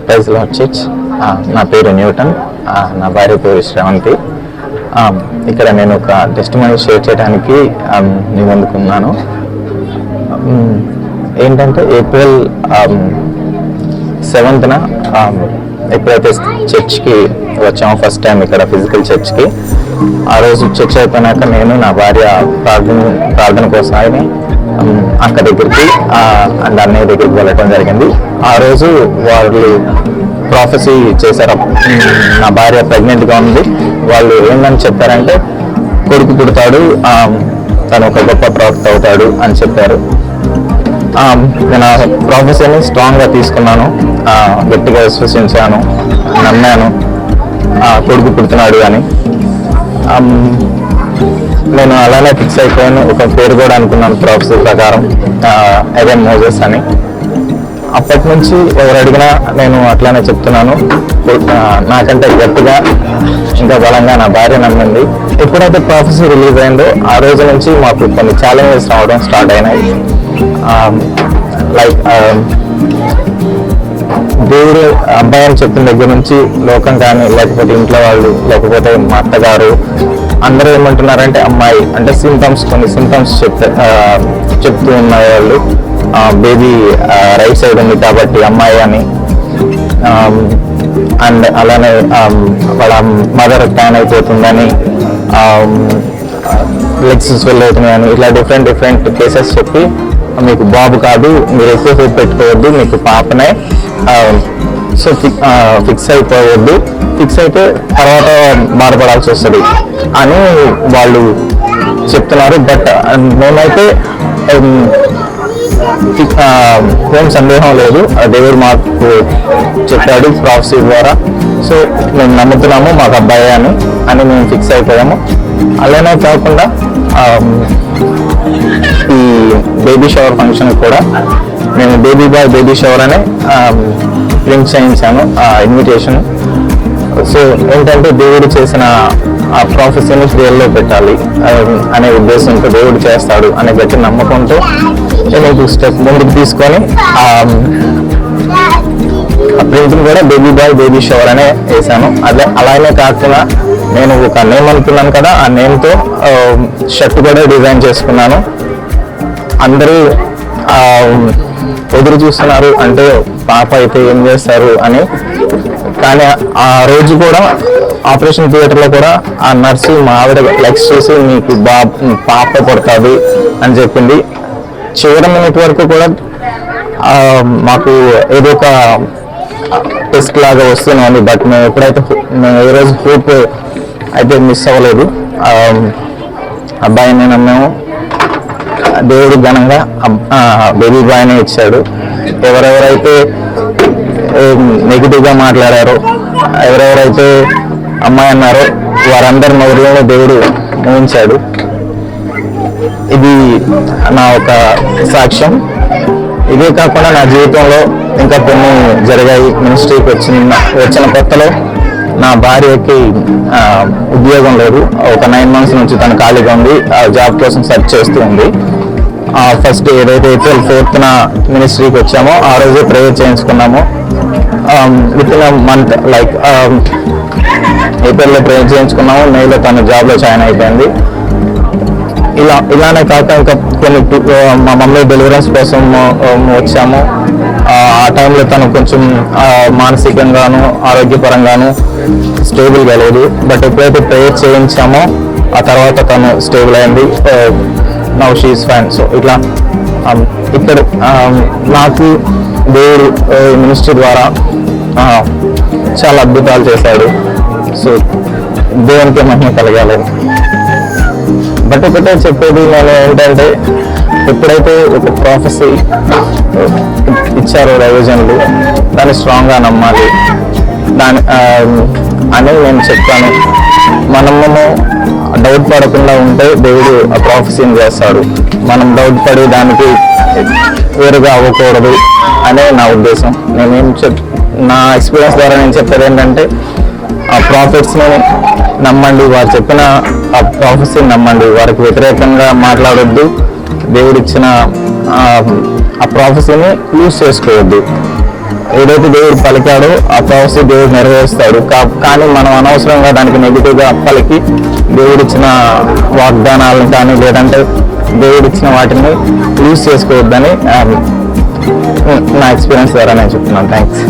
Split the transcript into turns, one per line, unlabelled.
Praise lord church. నా పేరు Newton, నా భార్య పేరు శ్రవంతి. ఇక్కడ నేను ఒక టెస్టిమనీ షేర్ చేయడానికి మీ ముందుకున్నాను. ఏంటంటే ఏప్రిల్ 7th ఎప్పుడైతే చర్చ్కి వచ్చామో ఫస్ట్ టైం ఇక్కడ ఫిజికల్ చర్చ్కి, ఆ రోజు చర్చ్ అయిపోయినాక నేను నా భార్య ప్రార్థన కోసమని అక్క దగ్గరికి అండ్ అన్నయ్య దగ్గరికి వెళ్ళటం జరిగింది. ఆ రోజు వాళ్ళు ప్రాఫెసీ చేశారు. నా భార్య ప్రెగ్నెంట్గా ఉంది. వాళ్ళు ఏంటని చెప్పారంటే కొడుకు పుడతాడు, తను ఒక గొప్ప ప్రవక్త అవుతాడు అని చెప్పారు. నేను ఆ ప్రాఫెసీని స్ట్రాంగ్గా తీసుకున్నాను, గట్టిగా విశ్వసించాను, నమ్మాను కొడుకు పుడుతున్నాడు అని. నేను అలానే ఫిక్స్ అయిపోయాను. ఒక పేరు కూడా అనుకున్నాను ప్రాఫెసీ ప్రకారం, ఎగన్ మోజెస్ అని. అప్పటి నుంచి ఎవరు అడిగినా నేను అట్లానే చెప్తున్నాను. నాకంటే గట్టిగా ఇంకా బలంగా నా భార్య నమ్మింది. ఎప్పుడైతే ప్రాఫెసీ రిలీజ్ అయిందో ఆ రోజు నుంచి మాకు కొన్ని ఛాలెంజెస్ రావడం స్టార్ట్ అయినాయి. లైక్ దేవుడు అబ్బాయి అని చెప్పిన దగ్గర నుంచి లోకం కానీ, లేకపోతే ఇంట్లో వాళ్ళు, లేకపోతే మా అత్తగారు అందరూ ఏమంటున్నారంటే అమ్మాయి అంటే కొన్ని సింటమ్స్ చెప్తూ ఉన్నవాళ్ళు. బేబీ రైట్ సైడ్ ఉంది కాబట్టి అమ్మాయి అని, అండ్ అలానే వాళ్ళ మదర్ ట్యాన్ అయిపోతుందని, లెగ్స్ స్వెల్ అవుతున్నాయని, ఇట్లా డిఫరెంట్ కేసెస్ చెప్పి మీకు బాబు కాదు, మీరు ఎక్కువ హోప్ పెట్టుకోవద్దు, మీకు పాపనే, సో ఫిక్స్ అయిపోవద్దు, ఫిక్స్ అయితే తర్వాత బాధపడాల్సి వస్తుంది అని వాళ్ళు చెప్తున్నారు. బట్ మేమైతే ఏం సందేహం లేదు, దేవుడు మాకు చెప్పాడు ప్రాఫెసీ ద్వారా. సో మేము నమ్ముతున్నాము మాకు అబ్బాయి అని మేము ఫిక్స్ అయిపోయాము. అలానే కాకుండా ఈ బేబీ షవర్ ఫంక్షన్ కూడా నేను బేబీ షవర్ అనే ప్రింట్ చేయించాను ఇన్విటేషన్. సో ఏంటంటే దేవుడు చేసిన ఆ ప్రాఫెసీని క్రియల్లో పెట్టాలి అనే ఉద్దేశంతో, దేవుడు చేస్తాడు అనే గట్టి నమ్మకంతో నేను ఒక స్టెప్ ముందుకు తీసుకొని ఆ ప్రింటింగ్ కూడా బేబీ షవర్ అనే వేసాను. అలానే కాకుండా నేను ఒక నేమ్ అనుకున్నాను కదా, ఆ నేమ్తో షర్ట్ కూడా డిజైన్ చేసుకున్నాను. అందరూ ఎదురు చూస్తున్నారు అంటే పాప అయితే ఏం చేస్తారు అని. కానీ ఆ రోజు కూడా ఆపరేషన్ థియేటర్లో కూడా ఆ నర్సు మా ఆవిడ లెక్స్ చేసి మీకు పాప పడుతుంది అని చెప్పింది. చివరి మినిట్ వరకు కూడా మాకు ఏదో ఒక టెస్ట్ లాగా వస్తూనే ఉంది. బట్ మేము ఏ రోజు హోప్ అయితే మిస్ అవ్వలేదు. అబ్బాయిని నమ్మాము, దేవుడు ఘనంగా బేబీ బాయ్నే ఇచ్చాడు. ఎవరెవరైతే నెగిటివ్గా మాట్లాడారో, ఎవరెవరైతే అమ్మాయి అన్నారో వారందరి నోరులో దేవుడు ఊహించాడు. ఇది నా ఒక సాక్ష్యం. ఇదే కాకుండా నా జీవితంలో ఇంకా కొన్ని జరిగాయి. మినిస్ట్రీకి వచ్చిన కొత్తలో నా భార్యకి ఉద్యోగం లేదు. ఒక 9 months నుంచి తను ఖాళీగా ఉంది, జాబ్ కోసం సెర్చ్ చేస్తూ ఉంది. ఫస్ట్ ఏదైతే April 4th మినిస్ట్రీకి వచ్చామో ఆ రోజే ప్రేయర్ చేయించుకున్నాము. విత్ ఇన్ మంత్ లైక్ ఏప్రిల్లో ప్రేయర్ చేయించుకున్నాము, మేలో తను జాబ్లో జాయిన్ అయిపోయింది. ఇలానే కాక ఇంకా కొన్ని మా మమ్మీ డెలివరెన్స్ కోసం వచ్చాము. ఆ టైంలో తను కొంచెం మానసికంగాను ఆరోగ్యపరంగాను స్టేబుల్గా లేదు. బట్ ఎప్పుడైతే ప్రేయర్ చేయించామో ఆ తర్వాత తను స్టేబుల్ అయింది. Now she is fine. So ఇట్లా ఇక్కడ నాకు దేవుడు మినిస్ట్రీ ద్వారా చాలా అద్భుతాలు చేశాడు. సో దేవునికి మహిమ కలగాలి. బట్ ఒకటే చెప్పేది నేను ఏంటంటే, ఎప్పుడైతే ఒక ప్రాఫెసీ ఇచ్చారో దైవజనులు దాన్ని స్ట్రాంగ్గా నమ్మాలి అని నేను చెప్తాను. మనము డౌట్ పడకుండా ఉంటే దేవుడు ఆ ప్రాఫెసీని చేస్తాడు. మనం డౌట్ పడి దానికి వేరుగా అవ్వకూడదు అనే నా ఉద్దేశం. నా ఎక్స్పీరియన్స్ ద్వారా నేను చెప్పేది ఏంటంటే, ఆ ప్రాఫిట్స్ని నమ్మండి, వారు చెప్పిన ఆ ప్రాఫెసీని నమ్మండి, వారికి వ్యతిరేకంగా మాట్లాడొద్దు, దేవుడిచ్చిన ఆ ప్రాఫెసీని యూజ్ చేసుకోవద్దు. ఏదైతే దేవుడు పలికాడో ఆ ప్రాసెస్ దేవుడు నెరవేరుస్తాడు. కానీ మనం అనవసరంగా దానికి నెగిటివ్గా పలికి దేవుడిచ్చిన వాగ్దానాలను కానీ లేదంటే దేవుడిచ్చిన వాటిని యూజ్ చేసుకోవద్దని నా ఎక్స్పీరియన్స్ ద్వారా నేను చెప్తున్నాను. థ్యాంక్స్.